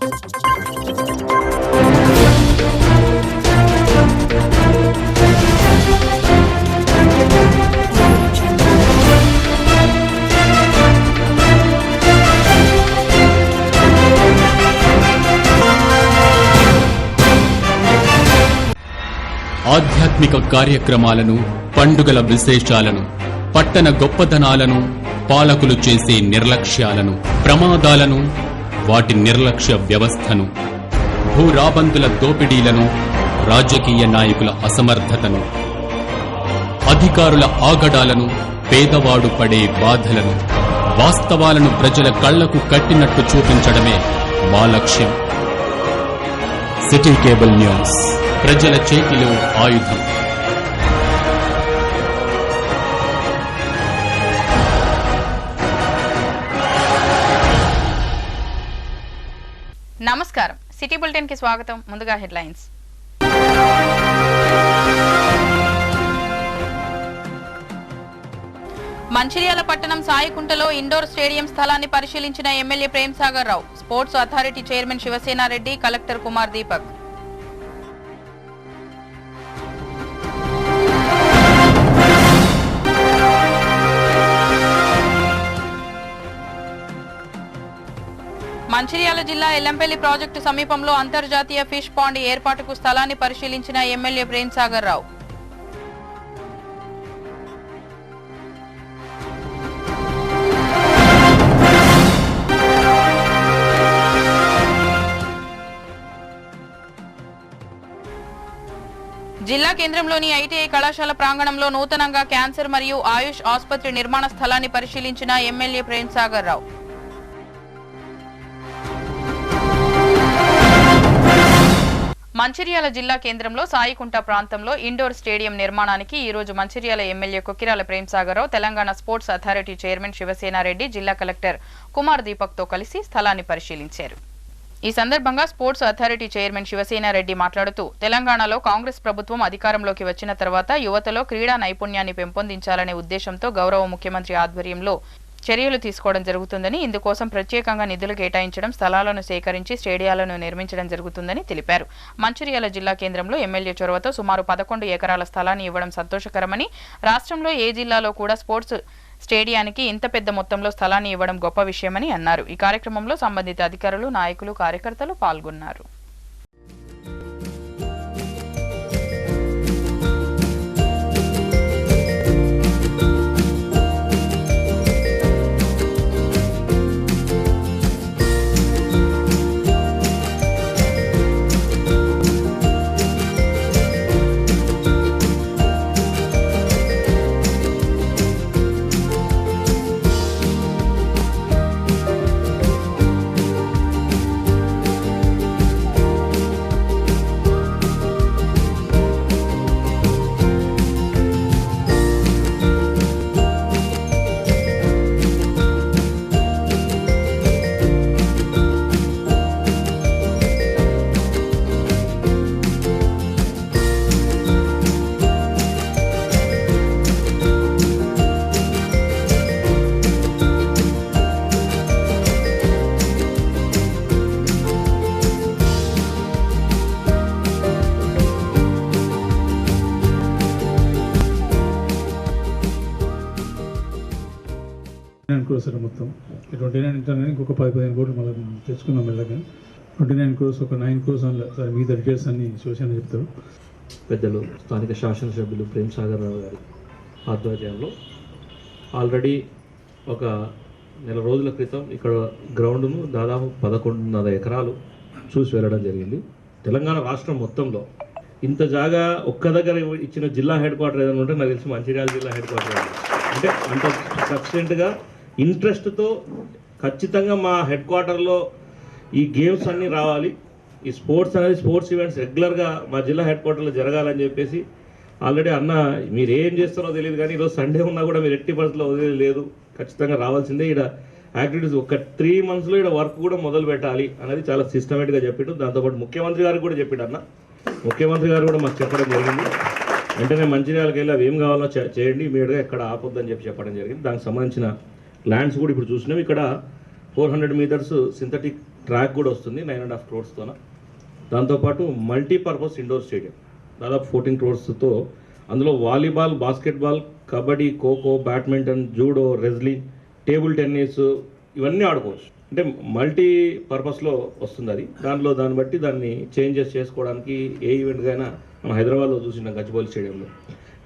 ఆధ్యాత్మిక కార్యక్రమాలను, పండుగల విశేషాలను, పట్టణ గొప్పతనాలను, పాలకులు చేసే నిర్లక్ష్యాలను, ప్రమాదాలను, వాటి నిర్లక్ష్య వ్యవస్థను, భూరాబందుల దోపిడీలను, రాజకీయ నాయకుల అసమర్థతను, అధికారుల ఆగడాలను, పేదవాడు పడే బాధలను, వాస్తవాలను ప్రజల కళ్లకు కట్టినట్టు చూపించడమే మా లక్ష్యం. సిటీ కేబుల్ న్యూస్, ప్రజల చేతిలో ఆయుధం. నమస్కారం, సిటీ బులెటిన్ కి స్వాగతం. ముందుగా హెడ్లైన్స్. మంచిర్యాల పట్టణం సాయికుంటలో ఇండోర్ స్టేడియం స్థలాన్ని పరిశీలించిన MLA Prem Sagar Rao. Sports authority chairman Sivasenareddy, collector Kumar Deepak. Mancherial జిల్లా ఎల్లంపల్లి ప్రాజెక్టు సమీపంలో అంతర్జాతీయ ఫిష్ పాండ్ ఏర్పాటుకు స్థలాన్ని పరిశీలించిన ఎమ్మెల్యే ప్రేమ్ సాగర్ రావు. జిల్లా కేంద్రంలోని ఐటీఐ కళాశాల ప్రాంగణంలో నూతనంగా క్యాన్సర్ మరియు ఆయుష్ ఆసుపత్రి నిర్మాణ స్థలాన్ని పరిశీలించిన ఎమ్మెల్యే ప్రేమ్ సాగర్ రావు. మంచిర్యాల జిల్లా కేంద్రంలో సాయికుంట ప్రాంతంలో ఇండోర్ స్టేడియం నిర్మాణానికి ఈ రోజు Mancherial MLA Kokkirala Prem Sagar Rao, Telangana sports authority chairman Sivasenareddy, జిల్లా కలెక్టర్ కుమార్ దీపక్ తో కలిసి స్థలాన్ని పరిశీలించారు. ఈ సందర్భంగా స్పోర్ట్స్ అథారిటీ చైర్మన్ శివసేనారెడ్డి మాట్లాడుతూ, తెలంగాణలో కాంగ్రెస్ ప్రభుత్వం అధికారంలోకి వచ్చిన తర్వాత యువతలో క్రీడా నైపుణ్యాన్ని పెంపొందించాలనే ఉద్దేశంతో గౌరవ ముఖ్యమంత్రి ఆధ్వర్యంలో చర్యలు తీసుకోవడం జరుగుతుందని, ఇందుకోసం ప్రత్యేకంగా నిధులు కేటాయించడం, స్థలాలను సేకరించి స్టేడియాలను నిర్మించడం జరుగుతుందని తెలిపారు. మంచిర్యాల జిల్లా కేంద్రంలో ఎమ్మెల్యే చొరవతో సుమారు 11 ఎకరాల స్థలాన్ని ఇవ్వడం సంతోషకరమని, రాష్ట్రంలో ఏ జిల్లాలో కూడా స్పోర్ట్స్ స్టేడియానికి ఇంత పెద్ద మొత్తంలో స్థలాన్ని ఇవ్వడం గొప్ప విషయమని అన్నారు. ఈ కార్యక్రమంలో సంబంధిత అధికారులు, నాయకులు, కార్యకర్తలు పాల్గొన్నారు. క్రోర్స్ మొత్తం 29 ఇంటర్నెట్ ఇంకొక 10-15 కోట్లు మళ్ళీ తెచ్చుకున్నాం వెళ్ళగా 29 క్రోర్స్ ఒక 9 క్రోర్స్ సరే మిగతా డీటెయిల్స్ అన్ని శివసేన చెప్తారు. పెద్దలు స్థానిక శాసనసభ్యులు ప్రేమ్ సాగర్ రావు గారి ఆధ్వర్యంలో ఆల్రెడీ ఒక నెల రోజుల క్రితం ఇక్కడ గ్రౌండ్ను దాదాపు 11.5 ఎకరాలు చూసి వెళ్ళడం జరిగింది. తెలంగాణ రాష్ట్రం మొత్తంలో ఇంత జాగా ఒక్క దగ్గర ఇచ్చిన జిల్లా హెడ్ క్వార్టర్ ఏదైనా ఉంటే నాకు తెలిసి మంచిర్యాల జిల్లా హెడ్ క్వార్టర్ అంటే అంత సఫిషియెంట్గా ఇంట్రెస్ట్తో ఖచ్చితంగా మా హెడ్ క్వార్టర్లో ఈ గేమ్స్ అన్నీ రావాలి, ఈ స్పోర్ట్స్ అనేది స్పోర్ట్స్ ఈవెంట్స్ రెగ్యులర్గా మా జిల్లా హెడ్ క్వార్టర్లో జరగాలని చెప్పేసి ఆల్రెడీ అన్న మీరు ఏం చేస్తారో తెలియదు కానీ ఈరోజు సండే ఉన్నా కూడా మీరు ఎట్టి పరిస్థితుల్లో వదిలేదు లేదు, ఖచ్చితంగా రావాల్సిందే. ఇక్కడ యాక్టివిటీస్ ఒక 3 monthsలో ఇక్కడ వర్క్ కూడా మొదలు పెట్టాలి అనేది చాలా సిస్టమేటిక్గా చెప్పిండు. దాంతోపాటు ముఖ్యమంత్రి గారికి కూడా చెప్పాడు అన్న, ముఖ్యమంత్రి గారు కూడా మాకు చెప్పడం జరిగింది. వెంటనే మంచిర్యాలకు వెళ్ళి అవి ఏం కావాలో చేయండి, ఇమీడియట్గా ఎక్కడ ఆపొద్దని చెప్పడం జరిగింది. దానికి సంబంధించిన ల్యాండ్స్ కూడా ఇప్పుడు చూసినాం. ఇక్కడ 400 meters సింథటిక్ ట్రాక్ కూడా వస్తుంది 9.5 crores. దాంతోపాటు మల్టీపర్పస్ ఇండోర్ స్టేడియం దాదాపు 14 crores అందులో volleyball, basketball, kabaddi, kho kho, badminton, judo, wrestling, table tennis ఇవన్నీ ఆడుకోవచ్చు. అంటే మల్టీ పర్పస్లో వస్తుంది అది. దాన్ని బట్టి దాన్ని చేంజెస్ చేసుకోవడానికి ఏ ఈవెంట్గా అయినా మనం హైదరాబాద్లో చూసిన గచ్చిబౌలి స్టేడియంలో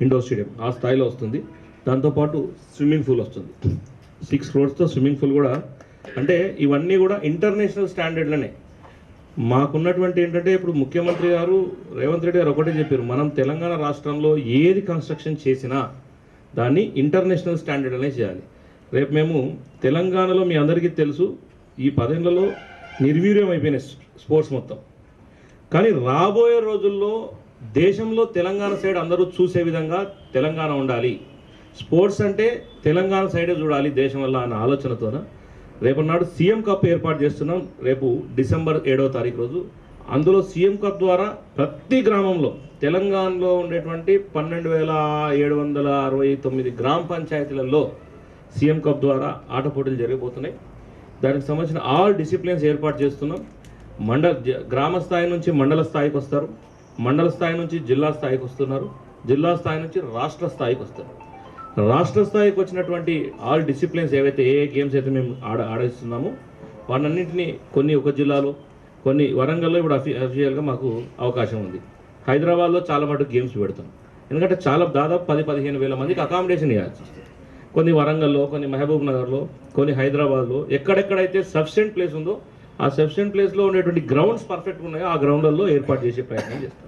ఇండోర్ స్టేడియం ఆ స్థాయిలో వస్తుంది. దాంతోపాటు స్విమ్మింగ్ పూల్ వస్తుంది 6 crores స్విమ్మింగ్ పూల్ కూడా. అంటే ఇవన్నీ కూడా ఇంటర్నేషనల్ స్టాండర్డ్లోనే. మాకున్నటువంటి ఏంటంటే ఇప్పుడు ముఖ్యమంత్రి గారు రేవంత్ రెడ్డి గారు ఒకటే చెప్పారు, మనం తెలంగాణ రాష్ట్రంలో ఏది కన్స్ట్రక్షన్ చేసినా దాన్ని ఇంటర్నేషనల్ స్టాండర్డ్ అనే చేయాలి. రేపు మేము తెలంగాణలో మీ అందరికీ తెలుసు ఈ 10 ఏళ్లలో నిర్వీర్యం అయిపోయిన స్పోర్ట్స్ మొత్తం. కానీ రాబోయే రోజుల్లో దేశంలో తెలంగాణ సైడ్ అందరూ చూసే విధంగా తెలంగాణ ఉండాలి. స్పోర్ట్స్ అంటే తెలంగాణ సైడే చూడాలి దేశం వల్ల అన్న ఆలోచనతోన రేపటి సీఎం కప్ ఏర్పాటు చేస్తున్నాం. రేపు డిసెంబర్ 7వ తారీఖు రోజు. అందులో సీఎం కప్ ద్వారా ప్రతి గ్రామంలో తెలంగాణలో ఉండేటువంటి 12,769 గ్రామ పంచాయతీలలో సీఎం కప్ ద్వారా ఆట పోటీలు జరగబోతున్నాయి. దానికి సంబంధించిన ఆల్ డిసిప్లిన్స్ ఏర్పాటు చేస్తున్నాం. గ్రామ స్థాయి నుంచి మండల స్థాయికి వస్తారు, మండల స్థాయి నుంచి జిల్లా స్థాయికి వస్తున్నారు, జిల్లా స్థాయి నుంచి రాష్ట్ర స్థాయికి వస్తారు. రాష్ట్ర స్థాయికి వచ్చినటువంటి ఆల్ డిసిప్లిన్స్ ఏవైతే ఏ గేమ్స్ అయితే మేము ఆడిస్తున్నామో వాటన్నింటినీ కొన్ని ఒక జిల్లాలో, కొన్ని వరంగల్లో ఇప్పుడు అఫీషియల్గా మాకు అవకాశం ఉంది. హైదరాబాద్లో చాలా మటుకు గేమ్స్ పెడతాం. ఎందుకంటే దాదాపు 10-15 వేల మందికి అకామిడేషన్ ఇవ్వాల్సి వస్తుంది. కొన్ని వరంగల్లో, కొన్ని మహబూబ్ నగర్లో, కొన్ని హైదరాబాద్లో ఎక్కడెక్కడైతే సఫిషియెంట్ ప్లేస్ ఉందో ఆ సఫిషియెంట్ ప్లేస్లో ఉండేటువంటి గ్రౌండ్స్ పర్ఫెక్ట్గా ఉన్నాయో ఆ గ్రౌండ్లలో ఏర్పాటు చేసే ప్రయత్నం చేస్తాం.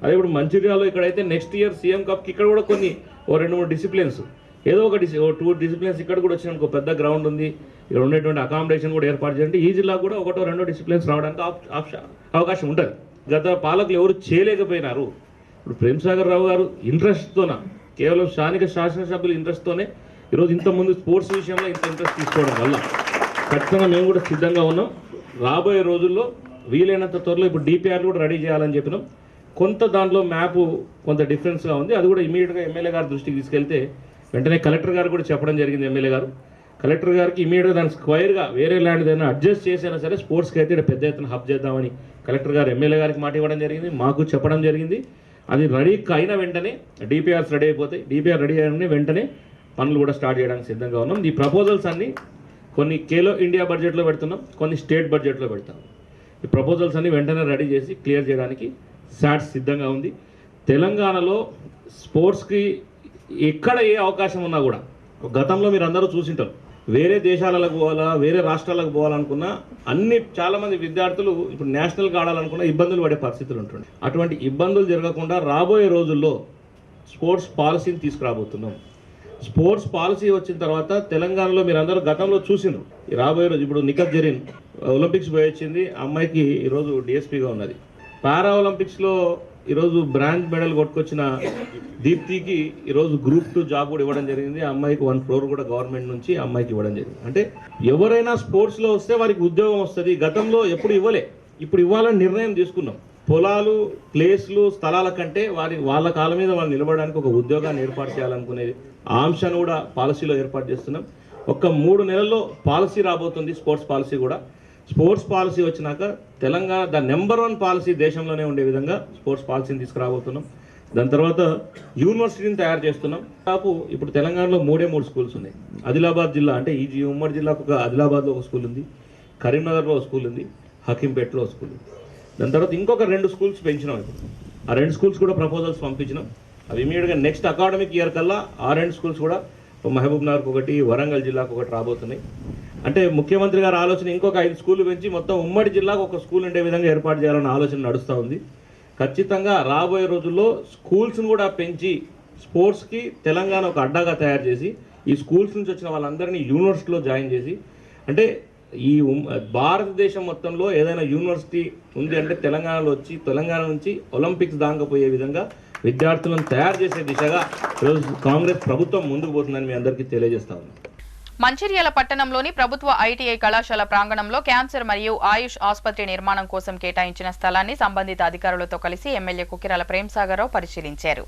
అదే ఇప్పుడు మంచిర్యాలలో ఇక్కడైతే నెక్స్ట్ ఇయర్ సీఎం కప్కి ఇక్కడ కూడా కొన్ని 2-3 డిసిప్లిన్స్ ఏదో ఒక 2 డిసిప్లిన్స్ ఇక్కడ కూడా వచ్చిన పెద్ద గ్రౌండ్ ఉంది, ఇక్కడ ఉండేటువంటి అకామిడేషన్ కూడా ఏర్పాటు చేయండి. ఈ జిల్లా కూడా 1-2 డిసిప్లిన్స్ రావడానికి అవకాశం ఉంటుంది. గత పాలకులు ఎవరు చేయలేకపోయినారు. ఇప్పుడు ప్రేమ్సాగర్ రావు గారు ఇంట్రెస్ట్తోన, కేవలం స్థానిక శాసనసభ్యుల ఇంట్రెస్ట్తోనే ఈరోజు ఇంతకుముందు స్పోర్ట్స్ విషయంలో ఇంత ఇంట్రెస్ట్ తీసుకోవడం వల్ల ఖచ్చితంగా మేము కూడా సిద్ధంగా ఉన్నాం. రాబోయే రోజుల్లో వీలైనంత త్వరలో ఇప్పుడు డిపిఆర్ కూడా రెడీ చేయాలని చెప్పినాం. కొంత దాంట్లో మ్యాప్ కొంత డిఫరెన్స్గా ఉంది. అది కూడా ఇమీడియట్గా ఎమ్మెల్యే గారి దృష్టికి తీసుకెళ్తే వెంటనే కలెక్టర్ గారు కూడా చెప్పడం జరిగింది. ఎమ్మెల్యే గారు కలెక్టర్ గారికి ఇమీడియట్గా దాన్ని స్క్వైర్గా వేరే ల్యాండ్ ఏదైనా అడ్జస్ట్ చేసైనా సరే స్పోర్ట్స్కి అయితే పెద్ద ఎత్తున హబ్ చేద్దామని కలెక్టర్ గారు ఎమ్మెల్యే గారికి మాట ఇవ్వడం జరిగింది, మాకు చెప్పడం జరిగింది. అది రెడీ అయిన వెంటనే డిపిఆర్స్ రెడీ అయిపోతాయి. డిపిఆర్ రెడీ అయిన వెంటనే పనులు కూడా స్టార్ట్ చేయడానికి సిద్ధంగా ఉన్నాం. ఈ ప్రపోజల్స్ అన్నీ కొన్ని ఖేలో ఇండియా బడ్జెట్లో పెడుతున్నాం, కొన్ని స్టేట్ బడ్జెట్లో పెడతాం. ఈ ప్రపోజల్స్ అన్నీ వెంటనే రెడీ చేసి క్లియర్ చేయడానికి శాట్స్ సిద్ధంగా ఉంది. తెలంగాణలో స్పోర్ట్స్కి ఎక్కడ ఏ అవకాశం ఉన్నా కూడా గతంలో మీరు అందరూ చూసింటారు, వేరే దేశాలకు పోవాలా, వేరే రాష్ట్రాలకు పోవాలనుకున్నా చాలామంది విద్యార్థులు ఇప్పుడు నేషనల్గా ఆడాలనుకున్న ఇబ్బందులు పడే పరిస్థితులు ఉంటుండే. అటువంటి ఇబ్బందులు జరగకుండా రాబోయే రోజుల్లో స్పోర్ట్స్ పాలసీని తీసుకురాబోతున్నాం. స్పోర్ట్స్ పాలసీ వచ్చిన తర్వాత తెలంగాణలో మీరు అందరూ గతంలో చూసిండ్రు. రాబోయే రోజు ఇప్పుడు నిఖత్ జరీన్ ఒలింపిక్స్ పోయి వచ్చింది, అమ్మాయికి ఈరోజు డిఎస్పీగా ఉన్నది. పారా ఒలింపిక్స్లో ఈరోజు బ్రాంజ్ మెడల్ కొట్టుకొచ్చిన దీప్తికి ఈరోజు Group 2 జాబ్ కూడా ఇవ్వడం జరిగింది. ఆ అమ్మాయికి 1 crore కూడా గవర్నమెంట్ నుంచి అమ్మాయికి ఇవ్వడం జరిగింది. అంటే ఎవరైనా స్పోర్ట్స్లో వస్తే వారికి ఉద్యోగం వస్తుంది. గతంలో ఎప్పుడు ఇవ్వలే, ఇప్పుడు ఇవ్వాలని నిర్ణయం తీసుకున్నాం. పొలాలు, ప్లేస్లు, స్థలాల కంటే వాళ్ళ కాళ్ళ మీద వాళ్ళు నిలబడడానికి ఒక ఉద్యోగాన్ని ఏర్పాటు చేయాలనుకునేది ఆ అంశాన్ని కూడా పాలసీలో ఏర్పాటు చేస్తున్నాం. 3 నెలల్లో పాలసీ రాబోతుంది. స్పోర్ట్స్ పాలసీ కూడా. స్పోర్ట్స్ పాలసీ వచ్చినాక తెలంగాణ నెంబర్ 1 పాలసీ దేశంలోనే ఉండే విధంగా స్పోర్ట్స్ పాలసీని తీసుకురాబోతున్నాం. దాని తర్వాత యూనివర్సిటీని తయారు చేస్తున్నాం. ఇప్పుడు తెలంగాణలో 3 స్కూల్స్ ఉన్నాయి. ఆదిలాబాద్ జిల్లా అంటే ఈ ఉమ్మడి జిల్లాకు ఆదిలాబాద్లో ఒక స్కూల్ ఉంది, కరీంనగర్లో ఒక స్కూల్ ఉంది, హకీంపేటలో ఒక స్కూల్ ఉంది. దాని తర్వాత ఇంకొక 2 స్కూల్స్ పెంచినాం. ఇప్పుడు ఆ 2 స్కూల్స్ కూడా ప్రపోజల్స్ పంపించినాం. అవి ఇమీడియట్గా నెక్స్ట్ అకాడమిక్ ఇయర్ కల్లా ఆ 2 స్కూల్స్ కూడా మహబూబ్ నగర్కి ఒకటి, వరంగల్ జిల్లాకు ఒకటి రాబోతున్నాయి. అంటే ముఖ్యమంత్రి గారి ఆలోచన ఇంకొక 5 స్కూళ్ళు పెంచి మొత్తం ఉమ్మడి జిల్లాకు ఒక స్కూల్ ఉండే విధంగా ఏర్పాటు చేయాలన్న ఆలోచన నడుస్తూ ఉంది. ఖచ్చితంగా రాబోయే రోజుల్లో స్కూల్స్ను కూడా పెంచి స్పోర్ట్స్కి తెలంగాణ ఒక అడ్డాగా తయారు చేసి ఈ స్కూల్స్ నుంచి వచ్చిన వాళ్ళందరినీ యూనివర్సిటీలో జాయిన్ చేసి, అంటే ఈ భారతదేశం మొత్తంలో ఏదైనా యూనివర్సిటీ ఉంది అంటే తెలంగాణలో వచ్చి తెలంగాణ నుంచి ఒలింపిక్స్ దాకపోయే విధంగా విద్యార్థులను తయారు చేసే దిశగా ఈరోజు కాంగ్రెస్ ప్రభుత్వం ముందుకు పోతుందని మీ అందరికీ తెలియజేస్తా ఉన్నాను. మంచిర్యాల పట్టణంలోని ప్రభుత్వ ఐటీఐ కళాశాల ప్రాంగణంలో క్యాన్సర్ మరియు ఆయుష్ ఆసుపత్రి నిర్మాణం కోసం కేటాయించిన స్థలాన్ని సంబంధిత అధికారులతో కలిసి ఎమ్మెల్యే కుకిరాల ప్రేమ్సాగర్ రావు పరిశీలించారు.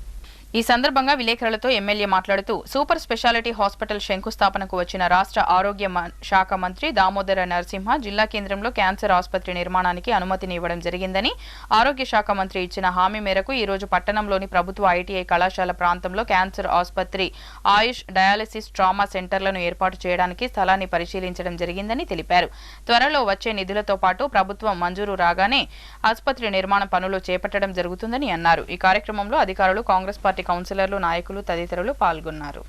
ఈ సందర్భంగా విలేకరులతో ఎమ్మెల్యే మాట్లాడుతూ సూపర్ స్పెషాలిటీ హాస్పిటల్ శంకుస్థాపనకు వచ్చిన రాష్ట్ర ఆరోగ్య శాఖ మంత్రి దామోదర నరసింహ జిల్లా కేంద్రంలో క్యాన్సర్ ఆసుపత్రి నిర్మాణానికి అనుమతిని ఇవ్వడం జరిగిందని, ఆరోగ్య శాఖ మంత్రి ఇచ్చిన హామీ మేరకు ఈ రోజు పట్టణంలోని ప్రభుత్వ ఐటీఐ కళాశాల ప్రాంతంలో క్యాన్సర్ ఆసుపత్రి, ఆయుష్, డయాలసిస్, ట్రామా సెంటర్లను ఏర్పాటు చేయడానికి స్థలాన్ని పరిశీలించడం జరిగిందని తెలిపారు. త్వరలో వచ్చే నిధులతో పాటు ప్రభుత్వం మంజూరు రాగానే ఆసుపత్రి నిర్మాణ పనులు చేపట్టడం జరుగుతుందని అన్నారు. ఈ కార్యక్రమంలో అధికారులు, కాంగ్రెస్ పార్టీ కౌన్సిలర్లు, నాయకులు తదితరులు పాల్గొన్నారు.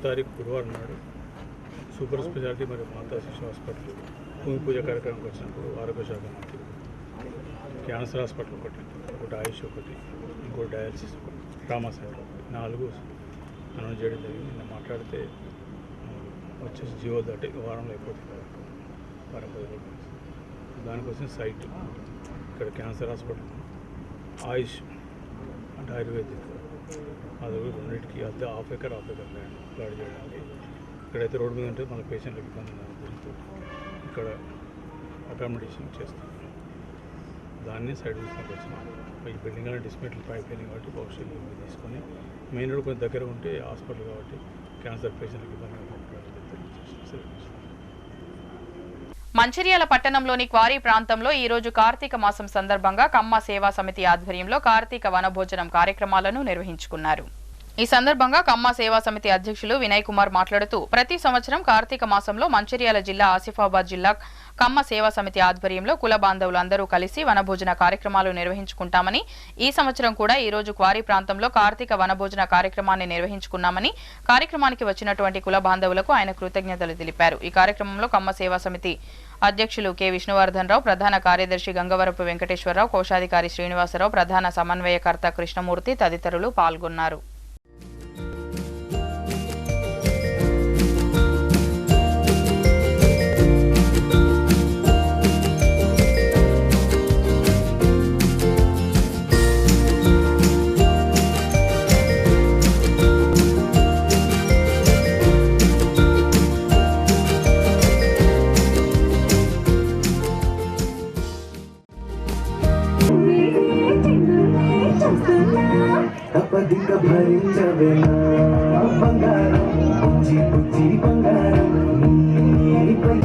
తారీఖు గురువారం నాడు సూపర్ స్పెషాలిటీ మరియు మాతా శిశు హాస్పిటల్ భూమి పూజ కార్యక్రమానికి వచ్చినప్పుడు ఆరోగ్య శాఖ మంత్రి క్యాన్సర్ హాస్పిటల్ ఒకటి ఆయుష్ ఒకటి, ఇంకోటి డయాలసిస్ ఒకటి, ట్రామా సెంటర్ ఒకటి, 4 అనౌన్స్ చేయడం జరిగింది. నిన్న మాట్లాడితే వచ్చేసి జియో దాటి వారంలో అయిపోతుంది, వారం 10 రోజులు. దానికోసం సైట్ ఇక్కడ క్యాన్సర్ హాస్పిటల్, ఆయుష్ అంటే ఆయుర్వేదిక్, అది రెండింటికి అద్దె హాఫ్ ఎకర్ ల్యాండ్ ప్లాట్ చేయడానికి. ఇక్కడైతే రోడ్డు మీద ఉంటే మన పేషెంట్లకు ఇబ్బంది జరుగుతూ ఇక్కడ అకామిడేషన్ చేస్తాం. దాన్ని సైడ్ తీసుకొని వచ్చినాం. ఈ బిల్డింగ్ అనేది డిస్మెంటల్ పైప్ లైన్ కాబట్టి భవిష్యత్తు తీసుకొని మెయిన్ రోడ్ కొంచెం దగ్గర ఉంటే హాస్పిటల్ కాబట్టి క్యాన్సర్ పేషెంట్లకు ఇబ్బంది మంచిర్యాల పట్టణంలోని క్వారీ ప్రాంతంలో ఈ రోజు కార్తీక మాసం సందర్భంగా కమ్మ సేవా సమితి ఆధ్వర్యంలో కార్తీక వనభోజనం కార్యక్రమాలను నిర్వహించుకున్నారు. ఈ సందర్భంగా కమ్మ సేవా సమితి అధ్యక్షులు వినయ్ కుమార్ మాట్లాడుతూ ప్రతి సంవత్సరం కార్తీక మాసంలో మంచిర్యాల జిల్లా, ఆసిఫాబాద్ జిల్లా కమ్మ సేవా సమితి ఆధ్వర్యంలో కుల బాంధవులు అందరూ కలిసి వనభోజన కార్యక్రమాలు నిర్వహించుకుంటామని, ఈ సంవత్సరం కూడా ఈ రోజు క్వారీ ప్రాంతంలో కార్తీక వనభోజన కార్యక్రమాన్ని నిర్వహించుకున్నామని, కార్యక్రమానికి వచ్చినటువంటి కుల బాంధవులకు ఆయన కృతజ్ఞతలు తెలిపారు. ఈ కార్యక్రమంలో కమ్మ సేవా సమితి అధ్యక్షులు కె విష్ణువర్ధన్ రావు, ప్రధాన కార్యదర్శి గంగవరపు వెంకటేశ్వరరావు, కోశాధికారి శ్రీనివాసరావు, ప్రధాన సమన్వయకర్త కృష్ణమూర్తి తదితరులు పాల్గొన్నారు. తప్పదిక భరించవేనా బంగారం, బుజ్జి బుజ్జి బంగారం నీపై.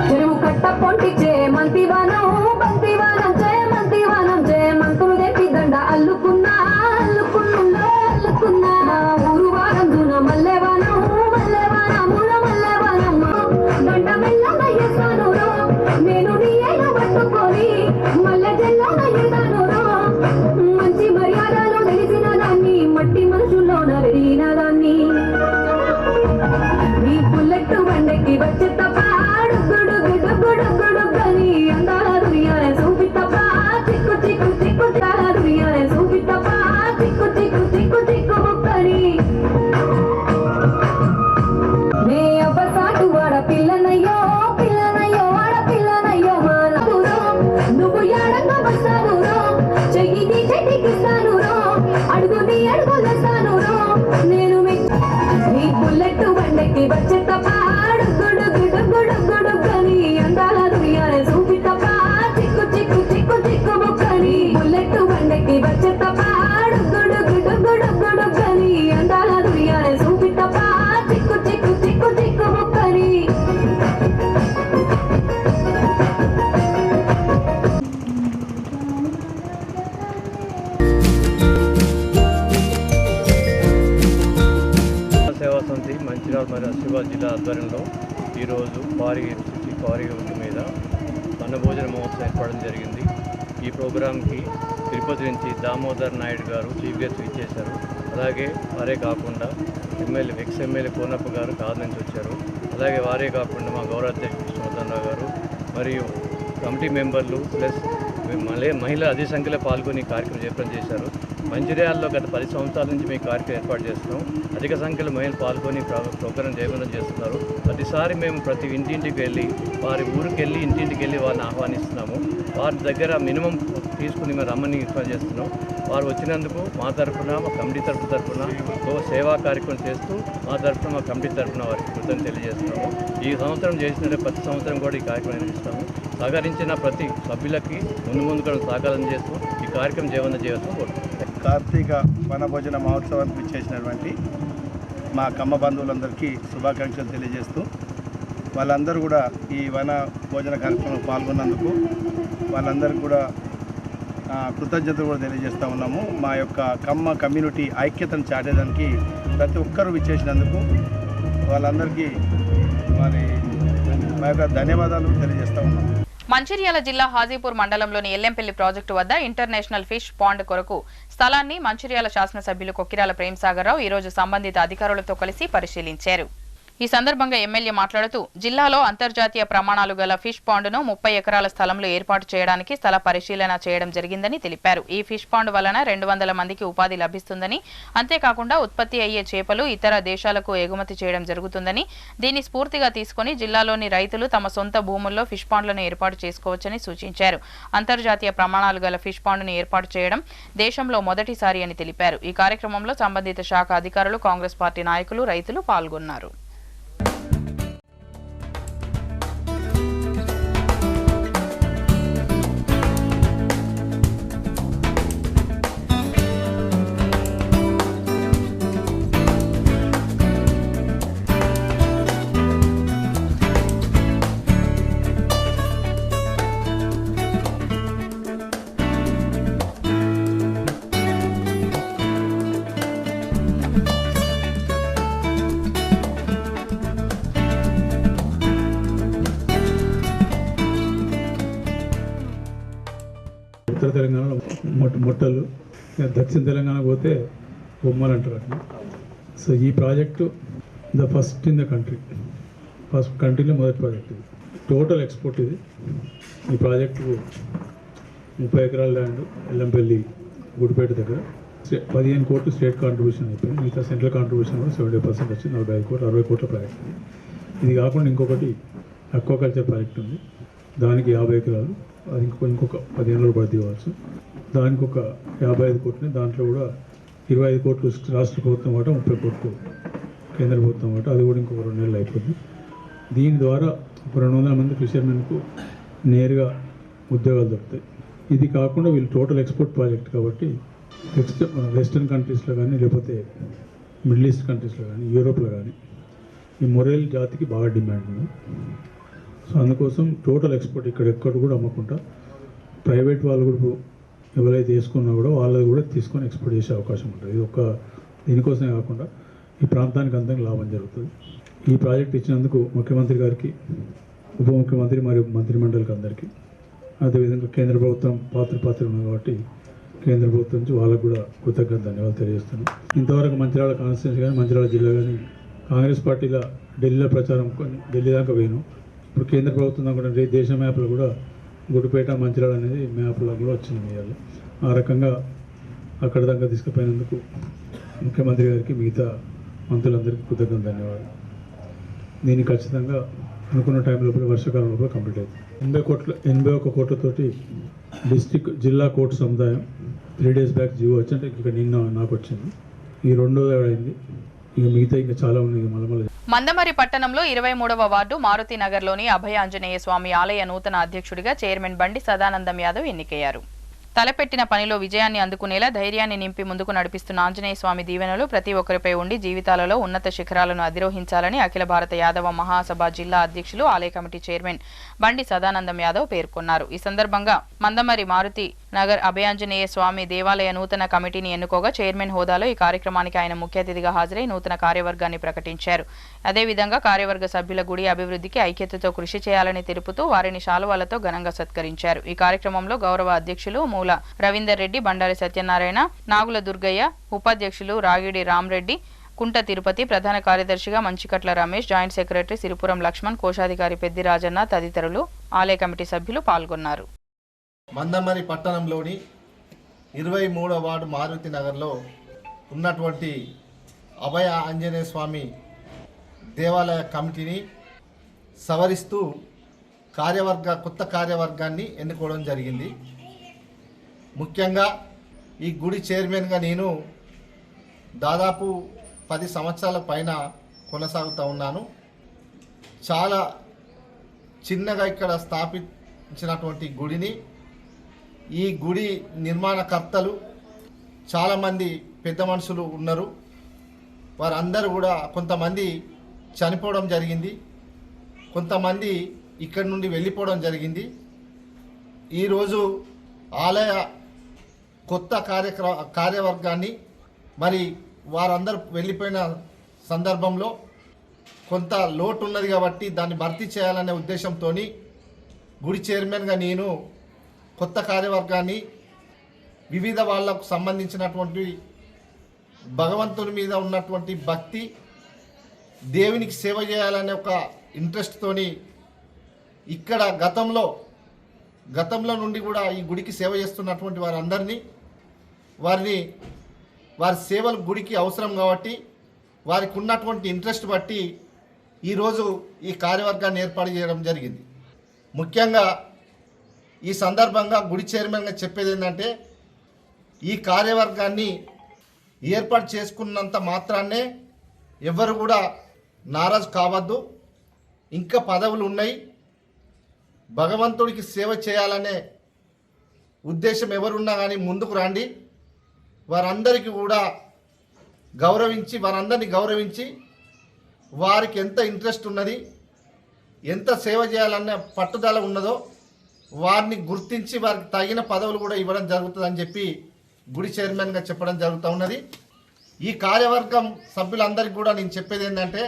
చెరువు కట్ట పొంటి చేమంతివనం, బంతివనం చేమంతివనం, చేమంతులు తెప్పి దండ అల్లుకున్నా అల్లుకున్నా అల్లుకున్నా. మా ఊరు వారందున మల్లెవనం మల్లెవనముల మల్లెవనమ్మ దండ మెల్లన ఎసాను రో, నేను నీ అయిన పట్టుకొని మల్లె జల్లోన ఎదాను రో. మంచి మర్యాదలు తెలిసిన దాన్ని, మట్టి మనుషుల్లోన వెరిగిన దాన్ని. నీ బుల్లెట్ బండెక్కి వచ్చే తప్ప గుడుగుడుగుడుగుడుగని అందాల దునియాల చూపి తప్ప, చిక్కు చిక్కు చిక్కు చాల దునియాల చూపి తప్ప, చిక్కు చిక్కు చిక్కు చిక్కు ముక్కని. నే అబ్బసాటు వాడ పిల్లనయ్యో పిల్లనయ్యో వాడ పిల్లనయ్యో మా నవ్వురో, నువ్వు ఎడంగా వస్తావు రో, చెయ్యి నీ చెట్టికిస్తాను రో, అడుగు నీ అడుగులేస్తాను రో. నేను నీ బుల్లెట్ బండెక్కి వచ్చే తప్ప గుడుగుడుగుడుగుడుగని అందాల దునియాల చూపి తప్ప, చిక్కు చిక్కు చిక్కు చిక్కు ముక్కని. బుల్లెట్ బండెక్కి వచ్చే తప్ప గుడుగుడుగుడుగుడుగని అందాల దునియాల చూపి తప్ప, చిక్కు చిక్కు చిక్కు చిక్కు ముక్కని. సేవా సమితి మంచిర్యాల మరియు ఆసిఫాబాద్ జిల్లా ఆధ్వర్యంలో ఈరోజు క్వారీ రోడ్డు మీద వనభోజన మహోత్సవం ఏర్పడడం జరిగింది. ఈ ప్రోగ్రాంకి తిరుపతి నుంచి దామోదర్ నాయుడు గారు చీఫ్ గెస్ట్ ఇచ్చేశారు. అలాగే వారే కాకుండా ఎక్స్ ఎమ్మెల్యే కోనప్ప గారు కాదు నుంచి వచ్చారు. అలాగే వారే కాకుండా మా గౌరవ అధ్యక్షుడు కృష్ణవర్ధనరావు గారు మరియు కమిటీ మెంబర్లు ప్లస్ మహిళలు అధిక సంఖ్యలో పాల్గొని ఈ కార్యక్రమం జయప్రదం చేశారు. మంచిర్యాలలో గత 10 సంవత్సరాల నుంచి మేము కార్యక్రమం ఏర్పాటు చేస్తున్నాం. అధిక సంఖ్యలో మహిళలు పాల్గొని ప్రోగ్రాం జయప్రదం చేస్తున్నారు. ప్రతిసారి మేము ప్రతి ఇంటింటికి వెళ్ళి వారి ఊరికి వెళ్ళి ఇంటింటికి వెళ్ళి వారిని ఆహ్వానిస్తున్నాము. వారి దగ్గర మినిమం తీసుకుని మేము రమ్మని రిక్వెస్ట్ చేస్తున్నాం. వారు వచ్చినందుకు మా తరఫున మా కమిటీ తరఫున సేవా కార్యక్రమం చేస్తూ మా తరఫున మా కమిటీ తరఫున వారికి కృతజ్ఞతలు తెలియజేస్తున్నాము. ఈ సంవత్సరం చేసినట్టు ప్రతి సంవత్సరం కూడా ఈ కార్యక్రమం నిర్వహిస్తాము. సహకరించిన ప్రతి సభ్యులకి ముందు కూడా సహకారం చేస్తూ ఈ కార్యక్రమం జయవంతం చేయాల్సిన కోరుతున్నాం. కార్తీక వనభోజన మహోత్సవానికి విచ్చేసినటువంటి మా కమ్మ బంధువులందరికీ శుభాకాంక్షలు తెలియజేస్తూ వాళ్ళందరూ కూడా ఈ వన భోజన కార్యక్రమంలో పాల్గొన్నందుకు వాళ్ళందరికీ కూడా కృతజ్ఞతలు కూడా తెలియజేస్తూ ఉన్నాము. మా యొక్క కమ్మ కమ్యూనిటీ ఐక్యతను చాటేదానికి ప్రతి ఒక్కరూ విచ్చేసినందుకు వాళ్ళందరికీ మరి మా యొక్క ధన్యవాదాలు తెలియజేస్తూ ఉన్నాము. మంచిర్యాల జిల్లా హాజీపూర్ మండలంలోని ఎల్లంపల్లి ప్రాజెక్టు వద్ద ఇంటర్నేషనల్ ఫిష్ పాండ్ కొరకు స్థలాన్ని మంచిర్యాల శాసనసభ్యులు కొక్కిరాల ప్రేమ్సాగర్రావు ఈ రోజు సంబంధిత అధికారులతో కలిసి పరిశీలించారు. ఈ సందర్భంగా ఎమ్మెల్యే మాట్లాడుతూ జిల్లాలో అంతర్జాతీయ ప్రమాణాలు గల ఫిష్ పాండ్ను 30 ఎకరాల స్థలంలో ఏర్పాటు చేయడానికి స్థల పరిశీలన చేయడం జరిగిందని తెలిపారు. ఈ ఫిష్ పాండ్ వలన 200 మందికి ఉపాధి లభిస్తుందని, అంతేకాకుండా ఉత్పత్తి అయ్యే చేపలు ఇతర దేశాలకు ఎగుమతి చేయడం జరుగుతుందని, దీన్ని స్ఫూర్తిగా తీసుకుని జిల్లాలోని రైతులు తమ సొంత భూముల్లో ఫిష్ పాండ్లను ఏర్పాటు చేసుకోవచ్చని సూచించారు. అంతర్జాతీయ ప్రమాణాలు గల ఫిష్ పాండ్ను ఏర్పాటు చేయడం దేశంలో మొదటిసారి అని తెలిపారు. ఈ కార్యక్రమంలో సంబంధిత శాఖ అధికారులు, కాంగ్రెస్ పార్టీ నాయకులు, రైతులు పాల్గొన్నారు. ఉత్తర తెలంగాణలో మొట్టలు, దక్షిణ తెలంగాణ పోతే బొమ్మలు అంటారు అట్లా. సో ఈ ప్రాజెక్టు ఫస్ట్ ఇన్ ద కంట్రీలో మొదటి ప్రాజెక్ట్ ఇది. టోటల్ ఎక్స్పోర్ట్ ఇది. ఈ ప్రాజెక్టు 30 ఎకరాల ల్యాండ్ ఎల్లంపల్లి గుడిపేట దగ్గర 15 కోట్లు స్టేట్ కాంట్రిబ్యూషన్ అయిపోయింది. మిగతా సెంట్రల్ కాంట్రిబ్యూషన్ కూడా 70% వచ్చింది. 45 కోట్లు 60 కోట్ల ప్రాజెక్ట్. ఇది కాకుండా ఇంకొకటి అక్వాకల్చర్ ప్రాజెక్ట్ ఉంది. దానికి 50 ఎకరాలు, అది ఇంకొక 15 రోజులు పడితే ఇవ్వచ్చు. దానికి ఒక 55 కోట్లు. దాంట్లో కూడా 25 కోట్లు రాష్ట్ర ప్రభుత్వం మాట, 30 కోట్లు కేంద్ర ప్రభుత్వం మాట. అది కూడా ఇంకొక 2 నెలలు అయిపోతుంది. దీని ద్వారా 200 మంది ఫిషర్మెన్కు నేరుగా ఉద్యోగాలు దొరుకుతాయి. ఇది కాకుండా వీళ్ళు టోటల్ ఎక్స్పోర్ట్ ప్రాజెక్ట్ కాబట్టి వెస్టర్న్ కంట్రీస్లో కానీ, లేకపోతే మిడిల్ ఈస్ట్ కంట్రీస్లో కానీ, యూరోప్లో కానీ ఈ మొరేల్ జాతికి బాగా డిమాండ్ ఉంది. సో అందుకోసం టోటల్ ఎక్స్పోర్ట్ ఎక్కడ కూడా అమ్మకుండా ప్రైవేట్ వాళ్ళు కూడా ఎవరైతే వేసుకున్నా కూడా వాళ్ళది కూడా తీసుకొని ఎక్స్పోర్ట్ చేసే అవకాశం ఉంటుంది. ఇది దీనికోసమే కాకుండా ఈ ప్రాంతానికి అంతా లాభం జరుగుతుంది. ఈ ప్రాజెక్ట్ ఇచ్చినందుకు ముఖ్యమంత్రి గారికి, ఉప ముఖ్యమంత్రి మరియు మంత్రిమండలికి అందరికీ, అదేవిధంగా కేంద్ర ప్రభుత్వం పాత్ర ఉంది కాబట్టి కేంద్ర ప్రభుత్వం నుంచి వాళ్ళకు కూడా కృతజ్ఞత ధన్యవాదాలు తెలియజేస్తున్నాం. ఇంతవరకు మంచిర్యాల కాన్స్టిట్యూన్సీ కానీ, మంచిర్యాల జిల్లా కానీ కాంగ్రెస్ పార్టీలో ఢిల్లీలో ప్రచారం ఢిల్లీ దాకా పోయినాం. ఇప్పుడు కేంద్ర ప్రభుత్వం దాకా దేశ మ్యాప్లో కూడా గుడిపేట, మంచిర్యాల అనేది మ్యాప్లో కూడా వచ్చింది. ఇవాళ ఆ రకంగా అక్కడ దాకా తీసుకుపోయినందుకు ముఖ్యమంత్రి గారికి, మిగతా మంత్రులందరికీ కృతజ్ఞత ధన్యవాదాలు. దీన్ని ఖచ్చితంగా అనుకున్న టైం లోపల, వర్షాకాలం లోపల కంప్లీట్ అవుతుంది. 81 కోట్లతోటి జిల్లా కోర్టు సముదాయం 3 days బ్యాక్ జీవో వచ్చి, అంటే ఇక్కడ నిన్న నాకు వచ్చింది. ఈ 2వ అయింది. ఇక మిగతా ఇంకా చాలా ఉన్నాయి. మళ్ళీ మందమరి పట్టణంలో 23వ వార్డు మారుతి నగర్లోని అభయ ఆంజనేయ స్వామి ఆలయ నూతన అధ్యక్షుడిగా చైర్మన్ బండి సదానందం యాదవ్ ఎన్నికయ్యారు. తలపెట్టిన పనిలో విజయాన్ని అందుకునేలా ధైర్యాన్ని నింపి ముందుకు నడిపిస్తున్న ఆంజనేయ స్వామి దీవెనలు ప్రతి ఒక్కరిపై ఉండి జీవితాలలో ఉన్నత శిఖరాలను అధిరోహించాలని అఖిల భారత యాదవ మహాసభ జిల్లా అధ్యక్షులు, ఆలయ కమిటీ చైర్మన్ బండి సదానందం యాదవ్ పేర్కొన్నారు. ఈ సందర్భంగా మందమరి మారుతి నగర్ అభయాంజనేయ స్వామి దేవాలయ నూతన కమిటీని ఎన్నుకోగా చైర్మన్ హోదాలో ఈ కార్యక్రమానికి ఆయన ముఖ్య అతిథిగా హాజరై నూతన కార్యవర్గాన్ని ప్రకటించారు. అదేవిధంగా కార్యవర్గ సభ్యుల గుడి అభివృద్ధికి ఐక్యతతో కృషి చేయాలని తెలుపుతూ వారిని శాలువాలతో ఘనంగా సత్కరించారు. ఈ కార్యక్రమంలో గౌరవ అధ్యక్షులు మూల రవీందర్ రెడ్డి, బండారి సత్యనారాయణ, నాగుల దుర్గయ్య, ఉపాధ్యక్షులు రాగిడి రామ్రెడ్డి, కుంట తిరుపతి, ప్రధాన కార్యదర్శిగా మంచికట్ల రమేష్, జాయింట్ సెక్రటరీ సిరిపురం లక్ష్మణ్, కోశాధికారి పెద్ది రాజన్న తదితరులు ఆలయ కమిటీ సభ్యులు పాల్గొన్నారు. మందమరి పట్టణంలోని 23వ వార్డు మారుతి నగర్లో ఉన్నటువంటి అభయ ఆంజనేయ స్వామి దేవాలయ కమిటీని సవరిస్తూ కొత్త కార్యవర్గాన్ని ఎన్నుకోవడం జరిగింది. ముఖ్యంగా ఈ గుడి చైర్మన్గా నేను దాదాపు 10 సంవత్సరాల పైన కొనసాగుతూ ఉన్నాను. చాలా చిన్నగా ఇక్కడ స్థాపించినటువంటి గుడిని ఈ గుడి నిర్మాణకర్తలు చాలామంది పెద్ద మనుషులు ఉన్నారు. వారందరూ కూడా కొంతమంది చనిపోవడం జరిగింది, కొంతమంది ఇక్కడి నుండి వెళ్ళిపోవడం జరిగింది. ఈరోజు ఆలయ కొత్త కార్యవర్గాన్ని మరి వారందరూ వెళ్ళిపోయిన సందర్భంలో కొంత లోటు ఉన్నది కాబట్టి దాన్ని భర్తీ చేయాలనే ఉద్దేశంతో గుడి చైర్మన్గా నేను కొత్త కార్యవర్గాన్ని వివిధ వాళ్ళకు సంబంధించినటువంటి భగవంతుని మీద ఉన్నటువంటి భక్తి, దేవునికి సేవ చేయాలనే ఒక ఇంట్రెస్ట్తోని ఇక్కడ గతంలో నుండి కూడా ఈ గుడికి సేవ చేస్తున్నటువంటి వారందరినీ వారి సేవలు గుడికి అవసరం కాబట్టి వారికి ఉన్నటువంటి ఇంట్రెస్ట్ బట్టి ఈరోజు ఈ కార్యవర్గాన్ని ఏర్పాటు చేయడం జరిగింది. ముఖ్యంగా ఈ సందర్భంగా గుడి చైర్మన్గా చెప్పేది ఏంటంటే, ఈ కార్యవర్గాన్ని ఏర్పాటు చేసుకున్నంత మాత్రాన్నే ఎవరు కూడా నారాజు కావద్దు. ఇంకా పదవులు ఉన్నాయి, భగవంతుడికి సేవ చేయాలనే ఉద్దేశం ఎవరున్నా కానీ ముందుకు రండి. వారందరికీ కూడా వారందరినీ గౌరవించి వారికి ఎంత ఇంట్రెస్ట్ ఉన్నది, ఎంత సేవ చేయాలనే పట్టుదల ఉన్నదో వారిని గుర్తించి వారికి తగిన పదవులు కూడా ఇవ్వడం జరుగుతుందని చెప్పి గుడి చైర్మన్గా చెప్పడం జరుగుతూ ఉన్నది. ఈ కార్యవర్గం సభ్యులందరికీ కూడా నేను చెప్పేది ఏంటంటే,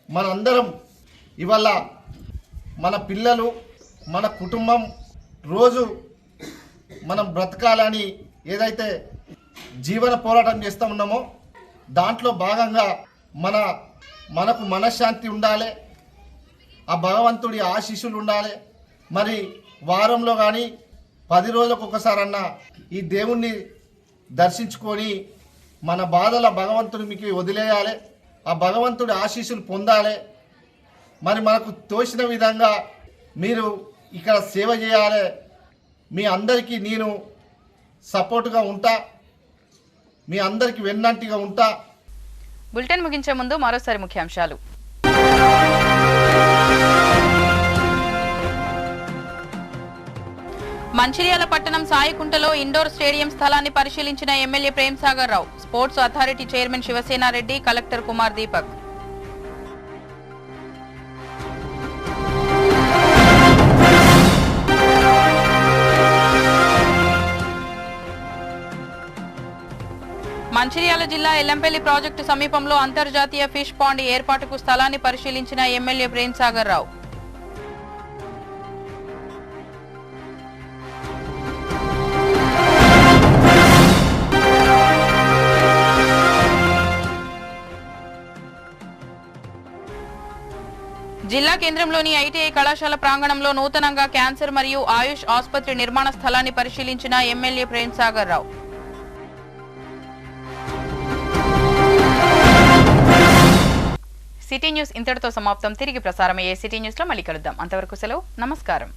మనందరం ఇవాళ మన పిల్లలు, మన కుటుంబం రోజు మనం బ్రతకాలని ఏదైతే జీవన పోరాటం చేస్తూ ఉన్నామో దాంట్లో భాగంగా మనకు మనశ్శాంతి ఉండాలి, ఆ భగవంతుడి ఆశీస్సులు ఉండాలి. మరి వారంలో కానీ 10 రోజులకు ఒకసారన్నా ఈ దేవుణ్ణి దర్శించుకొని మన బాధల భగవంతుడికి వదిలేయాలి, ఆ భగవంతుడి ఆశీస్సులు పొందాలి. మరి మనకు తోచిన విధంగా మీరు ఇక్కడ సేవ చేయాలి. మీ అందరికీ నేను సపోర్టుగా ఉంటా, మీ అందరికీ వెన్నంటిగా ఉంటా. బులెటిన్ ముగించే ముందు మరోసారి ముఖ్యాంశాలు. మంచిర్యాల పట్టణం సాయికుంటలో ఇండోర్ స్టేడియం స్థలాన్ని పరిశీలించిన MLA Prem Sagar Rao, sports authority chairman Sivasenareddy, collector Kumar Deepak. Mancherial జిల్లా ఎల్లంపల్లి ప్రాజెక్టు సమీపంలో అంతర్జాతీయ ఫిష్ పాండ్ ఏర్పాటుకు స్థలాన్ని పరిశీలించిన ఎమ్మెల్యే ప్రేమ్ సాగర్ రావు. జిల్లా కేంద్రంలోని ఐటీఐ కళాశాల ప్రాంగణంలో నూతనంగా క్యాన్సర్ మరియు ఆయుష్ ఆసుపత్రి నిర్మాణ స్థలాన్ని పరిశీలించిన ఎమ్మెల్యే ప్రేమ్ సాగర్ రావు. సిటీ న్యూస్ ఇంతటితో సమాప్తం. తిరిగి ప్రసారమయ్యే సిటీ న్యూస్ లో మళ్ళీ కలుద్దాం. అంతవరకు సెలవు. నమస్కారం.